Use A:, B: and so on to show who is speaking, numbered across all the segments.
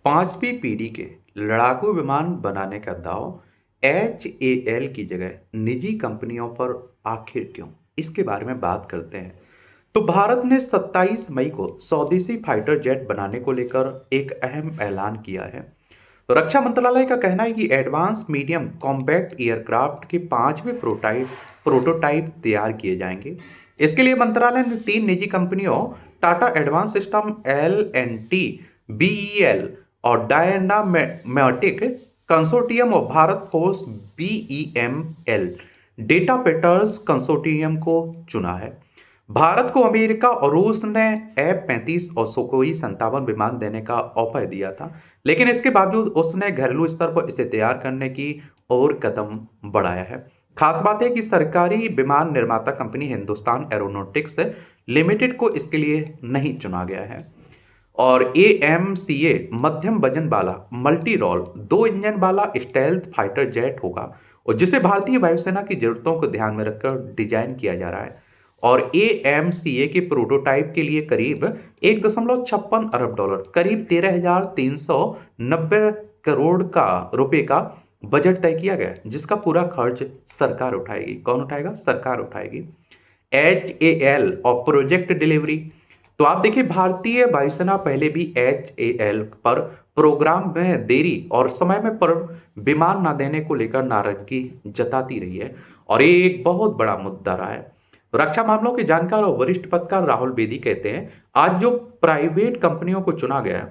A: पांचवी पीढ़ी के लड़ाकू विमान बनाने का दांव HAL की जगह निजी कंपनियों पर आखिर क्यों? इसके बारे में बात करते हैं। तो भारत ने 27 मई को स्वदेशी फाइटर जेट बनाने को लेकर एक अहम ऐलान किया है। तो रक्षा मंत्रालय का कहना है कि एडवांस मीडियम कॉम्बैक्ट एयरक्राफ्ट के पांचवें प्रोटोटाइप तैयार किए जाएंगे। इसके लिए मंत्रालय ने तीन निजी कंपनियों Tata advance system L&T, BEL और डायनामेटिक कंसोर्टियम और Bharat force BEML data पेटर्स consortium को चुना है। भारत को अमेरिका और रूस ने F-35 और सुखोई 57 विमान देने का ऑफर दिया था, लेकिन इसके बावजूद उसने घरेलू स्तर पर इसे तैयार करने की और कदम बढ़ाया है। खास बात है कि सरकारी विमान निर्माता कंपनी हिंदुस्तान एरोनॉटिक्स लिमिटेड को इसके लिए नहीं चुना गया है। और AMCA मध्यम वजन वाला मल्टी रोल दो इंजन वाला स्टेल्थ फाइटर जेट होगा और जिसे भारतीय वायुसेना की जरूरतों को ध्यान में रखकर डिजाइन किया जा रहा है। और AMCA के प्रोटोटाइप के लिए करीब 1.56 अरब डॉलर, करीब 13,390 करोड़ का रुपए का बजट तय किया गया है, जिसका पूरा खर्च सरकार उठाएगी। कौन उठाएगा? सरकार उठाएगी। HAL और प्रोजेक्ट डिलीवरी। तो आप देखिए, भारतीय वायुसेना पहले भी HAL पर प्रोग्राम में देरी और समय में पर विमान ना देने को लेकर नाराजगी जताती रही है और ये एक बहुत बड़ा मुद्दा रहा है। रक्षा मामलों के जानकार और वरिष्ठ पत्रकार राहुल बेदी कहते हैं, आज जो प्राइवेट कंपनियों को चुना गया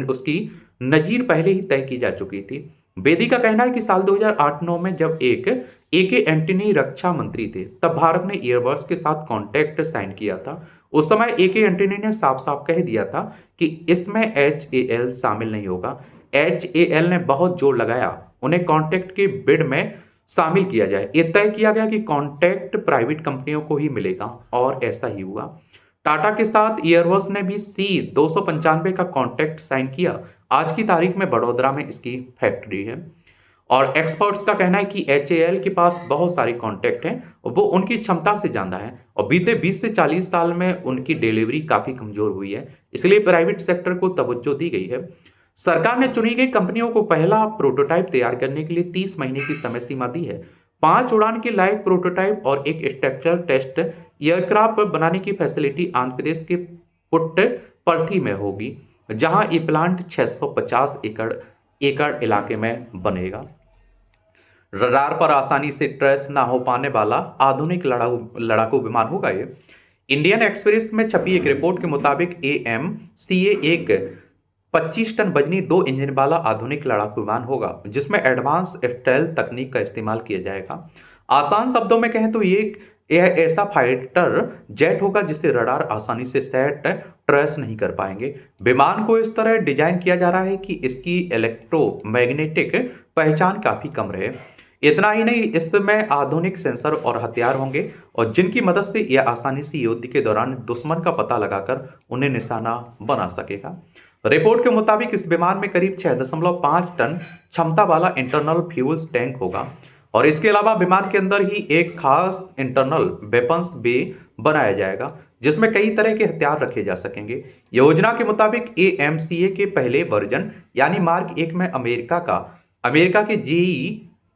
A: उसकी नजीर पहले ही तय की जा चुकी थी। बेदी का कहना है कि साल 2008-9 में जब AK एंटनी रक्षा मंत्री थे, तब भारत ने एयरबस के साथ कॉन्ट्रैक्ट साइन किया था। उस समय AK एंटनी ने साफ साफ कह दिया था कि इसमें HAL शामिल नहीं होगा। HAL ने बहुत जोर लगाया उन्हें कॉन्ट्रैक्ट के बिड में शामिल किया जाए। यह तय किया गया कि कॉन्ट्रैक्ट प्राइवेट कंपनियों को ही मिलेगा और ऐसा ही हुआ। टाटा के साथ एयरबस ने भी C-295 का कॉन्ट्रैक्ट साइन किया। आज की तारीख में बड़ौदा में इसकी फैक्ट्री है। और एक्सपर्ट्स का कहना है कि HAL के पास बहुत सारी कॉन्ट्रैक्ट हैं और वो उनकी क्षमता से ज्यादा है और बीते 20 से 40 साल में उनकी डिलीवरी काफी कमजोर हुई है, इसलिए प्राइवेट सेक्टर को तवज्जो दी गई है। सरकार ने चुनी गई कंपनियों को पहला प्रोटोटाइप तैयार करने के लिए 30 महीने की समय सीमा दी है। 5 उड़ान के लाइव प्रोटोटाइप और एक स्ट्रक्चर टेस्ट एयरक्राफ्ट बनाने की फैसिलिटी आंध्र प्रदेश के पुट्टपर्थी में होगी, जहां ये प्लांट 650 एकड़ इलाके में बनेगा। रडार पर आसानी से ट्रेस ना हो पाने वाला आधुनिक लड़ाकू विमान होगा ये। इंडियन एक्सप्रेस में छपी एक रिपोर्ट के मुताबिक AMCA एक 25 टन वजनी 2 इंजन वाला आधुनिक लड़ाकू विमान होगा, जिसमें एडवांस स्टेल्थ तकनीक का इस्तेमाल किया जाएगा। आसान शब्दों में कहें तो यह ऐसा फाइटर जेट होगा जिसे रडार आसानी से सेट ट्रेस नहीं कर पाएंगे। विमान को इस तरह डिजाइन किया जा रहा है कि इसकी इलेक्ट्रोमैग्नेटिक पहचान काफी कम रहे। इतना ही नहीं, इसमें आधुनिक सेंसर और हथियार होंगे और जिनकी मदद से यह आसानी से युद्ध के दौरान दुश्मन का पता लगाकर उन्हें निशाना बना सकेगा। रिपोर्ट के मुताबिक इस विमान में करीब 6.5 टन क्षमता वाला इंटरनल फ्यूल टैंक होगा और इसके अलावा विमान के अंदर ही एक खास इंटरनल वेपन्स बे बनाया जाएगा, जिसमें कई तरह के हथियार रखे जा सकेंगे। योजना के मुताबिक AMCA के पहले वर्जन यानी मार्क 1 में अमेरिका के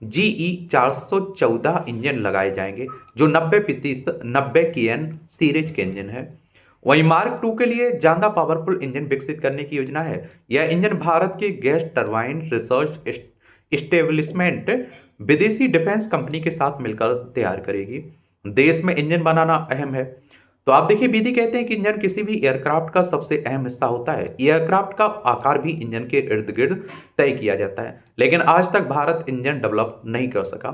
A: GE 414 इंजन लगाए जाएंगे, जो 90 KN सीरीज के इंजन है। वहीं मार्क 2 के लिए ज्यादा पावरफुल इंजन विकसित करने की योजना है। यह इंजन भारत के गैस टरबाइन रिसर्च इस्टेब्लिशमेंट विदेशी डिफेंस कंपनी के साथ मिलकर तैयार करेगी। देश में इंजन बनाना अहम है। तो आप देखिए, विधि कहते हैं कि इंजन किसी भी एयरक्राफ्ट का सबसे अहम हिस्सा होता है। एयरक्राफ्ट का आकार भी इंजन के इर्द गिर्द तय किया जाता है, लेकिन आज तक भारत इंजन डेवलप नहीं कर सका।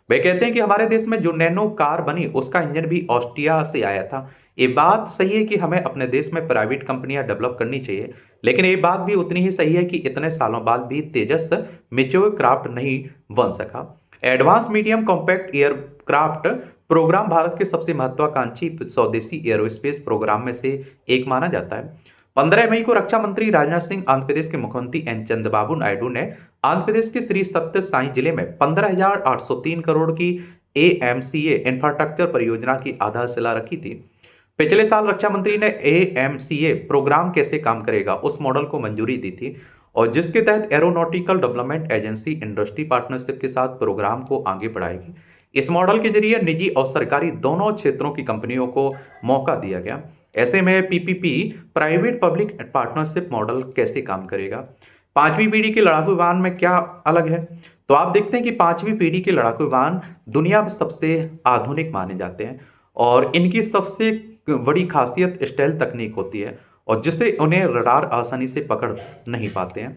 A: वे कहते हैं कि हमारे देश में जो नैनो कार बनी उसका इंजन भी ऑस्ट्रिया से आया था। ये बात सही है कि हमें अपने देश में प्राइवेट कंपनियां डेवलप करनी चाहिए, लेकिन ये बात भी उतनी ही सही है कि इतने सालों बाद भी तेजस मेच्योर क्राफ्ट नहीं बन सका। Advance medium compact aircraft programme Bharat के सबसे महत्वाकांक्षी स्वदेशी एरोस्पेस प्रोग्राम में से एक माना जाता है। 15 मई को रक्षा मंत्री राजनाथ सिंह, आंध्र प्रदेश के मुख्यमंत्री एन चंद्रबाबू नायडू ने आंध्र प्रदेश के श्री सत्य साई जिले में 15,803 करोड़ की AMCA इंफ्रास्ट्रक्चर परियोजना की आधारशिला रखी थी। पिछले साल रक्षा मंत्री ने AMCA प्रोग्राम कैसे काम करेगा उस मॉडल को मंजूरी दी थी और जिसके तहत aeronautical development agency industry partnership के साथ प्रोग्राम को आगे बढ़ाएगी। इस मॉडल के जरिए निजी और सरकारी दोनों क्षेत्रों की कंपनियों को मौका दिया गया। ऐसे में PPP private public partnership model कैसे काम करेगा? पांचवी पीढ़ी के लड़ाकू विमान में क्या अलग है? तो आप देखते हैं कि पांचवी पीढ़ी के लड़ाकू विमान दुनिया में सबसे आधुनिक माने जाते हैं और इनकी सबसे बड़ी खासियत स्टेल्थ तकनीक होती है और जिससे उन्हें रडार आसानी से पकड़ नहीं पाते हैं।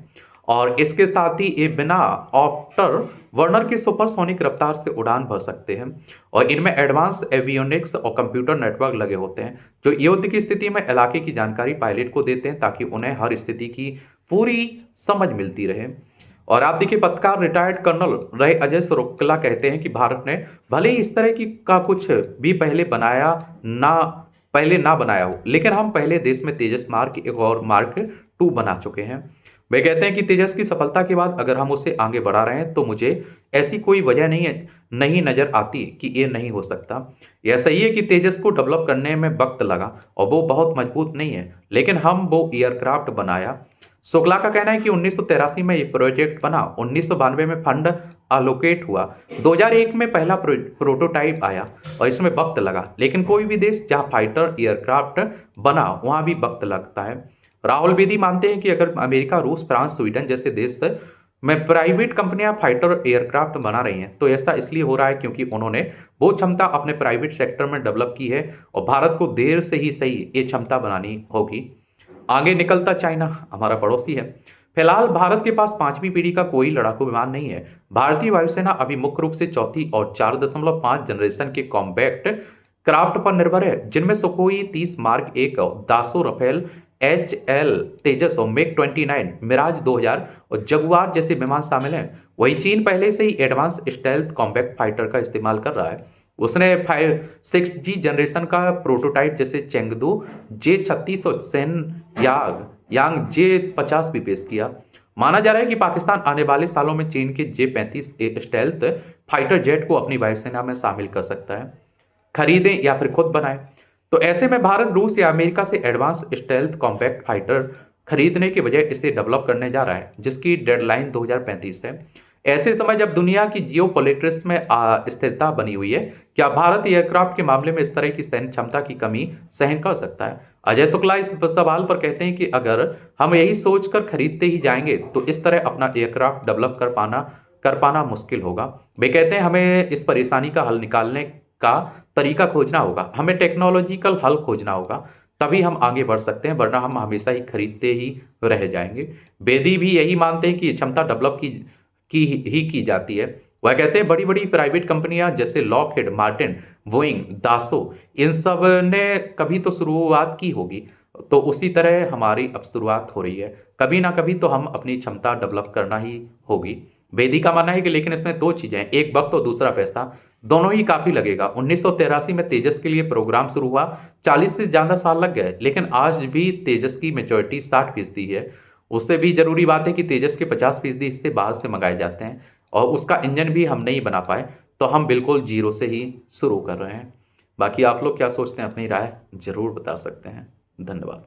A: और इसके साथ ही ये बिना ऑप्टर वर्नर के सुपरसोनिक रफ्तार से उड़ान भर सकते हैं और इनमें एडवांस एवियोनिक्स और कंप्यूटर नेटवर्क लगे होते हैं जो युद्ध की स्थिति में इलाके की जानकारी पायलट को देते हैं ताकि उन्हें हर स्थिति की पूरी समझ मिलती रहे। और आप देखिए पत्रकार रिटायर्ड कर्नल रहे अजय शुक्ला कहते हैं कि भारत ने भले ही इस तरह की का कुछ भी पहले ना बनाया हो, लेकिन हम पहले देश में तेजस मार्क 1 और मार्क 2 बना चुके हैं। वे कहते हैं कि तेजस की सफलता के बाद अगर हम उसे आगे बढ़ा रहे हैं तो मुझे ऐसी कोई वजह नहीं नजर आती कि ये नहीं हो सकता। यह सही है कि तेजस को डेवलप करने में वक्त लगा और वो बहुत मजबूत नहीं है, लेकिन हम वो एयरक्राफ्ट बनाया। शुक्ला का कहना है कि 1983 में ये प्रोजेक्ट बना, 1992 में फंड अलोकेट हुआ, 2001 में पहला प्रोटोटाइप आया और इसमें वक्त लगा। लेकिन कोई भी देश जहां फाइटर एयरक्राफ्ट बना वहां भी वक्त लगता है। राहुल बेदी मानते हैं कि अगर अमेरिका, रूस, फ्रांस, स्वीडन जैसे देश में प्राइवेट कंपनियां फाइटर एयरक्राफ्ट बना रही हैं तो ऐसा इसलिए हो रहा है क्योंकि उन्होंने वो क्षमता अपने प्राइवेट सेक्टर में डेवलप की है और भारत को देर से ही सही ये क्षमता बनानी होगी। आगे निकलता चाइना हमारा पड़ोसी है। फिलहाल भारत के पास पांचवी पीढ़ी का कोई लड़ाकू विमान नहीं है। भारतीय वायुसेना अभी मुख्य रूप से चौथी और 4.5 जनरेशन के कॉम्बैक्ट क्राफ्ट पर निर्भर है, जिनमें सुखोई 30 मार्क 1, दासो, रफेल, HL तेजस और मिग 29, मिराज 2000 और जगुआर जैसे विमान शामिल हैं। वही चीन पहले से ही एडवांस स्टेल्थ कॉम्बैक्ट फाइटर का इस्तेमाल कर रहा है। उसने 6G जनरेशन का प्रोटोटाइप जैसे चेंगदू J-36 और सेन यांग J-50 भी पेश किया। माना जा रहा है कि पाकिस्तान आने वाले सालों में चीन के J-35 स्टेल्थ फाइटर जेट को अपनी वायुसेना में शामिल कर सकता है, खरीदें या फिर खुद बनाए। तो ऐसे में भारत, रूस या अमेरिका से एडवांस स्टेल्थ कॉम्पैक्ट फाइटर खरीदने के बजाय इसे डेवलप करने जा रहा है, जिसकी डेडलाइन 2035 है। ऐसे समय जब दुनिया की जियोपॉलिटिक्स में स्थिरता बनी हुई है, क्या भारत एयरक्राफ्ट के मामले में इस तरह की सैन्य क्षमता की कमी सहन कर सकता है? अजय शुक्ला इस सवाल पर कहते हैं कि अगर हम यही सोचकर खरीदते ही जाएंगे तो इस तरह अपना एयरक्राफ्ट डेवलप कर पाना मुश्किल होगा। वे कहते हैं हमें इस परेशानी का हल निकालने का तरीका खोजना होगा, हमें टेक्नोलॉजिकल हल खोजना होगा, तभी हम आगे बढ़ सकते हैं, वरना हम हमेशा ही खरीदते ही रह जाएंगे। बेदी भी यही मानते हैं कि क्षमता डेवलप की जाती है। वह कहते हैं बड़ी बड़ी प्राइवेट कंपनियां जैसे लॉकहीड मार्टिन, बोइंग, दासो, इन सब ने कभी तो शुरुआत की होगी, तो उसी तरह हमारी अब शुरुआत हो रही है। कभी ना कभी तो हम अपनी क्षमता डेवलप करना ही होगी। बेदी का मानना है कि लेकिन इसमें दो चीजें हैं, एक वक्त और दूसरा पैसा, दोनों ही काफी लगेगा। 1983 में तेजस के लिए प्रोग्राम शुरू हुआ, 40 से ज्यादा साल लग गए, लेकिन आज भी तेजस की मेच्योरिटी 60% है। उससे भी जरूरी बात है कि तेजस के 50% हिस्से बाहर से मंगाए जाते हैं और उसका इंजन भी हम नहीं बना पाए, तो हम बिल्कुल जीरो से ही शुरू कर रहे हैं। बाकी आप लोग क्या सोचते हैं, अपनी राय जरूर बता सकते हैं। धन्यवाद।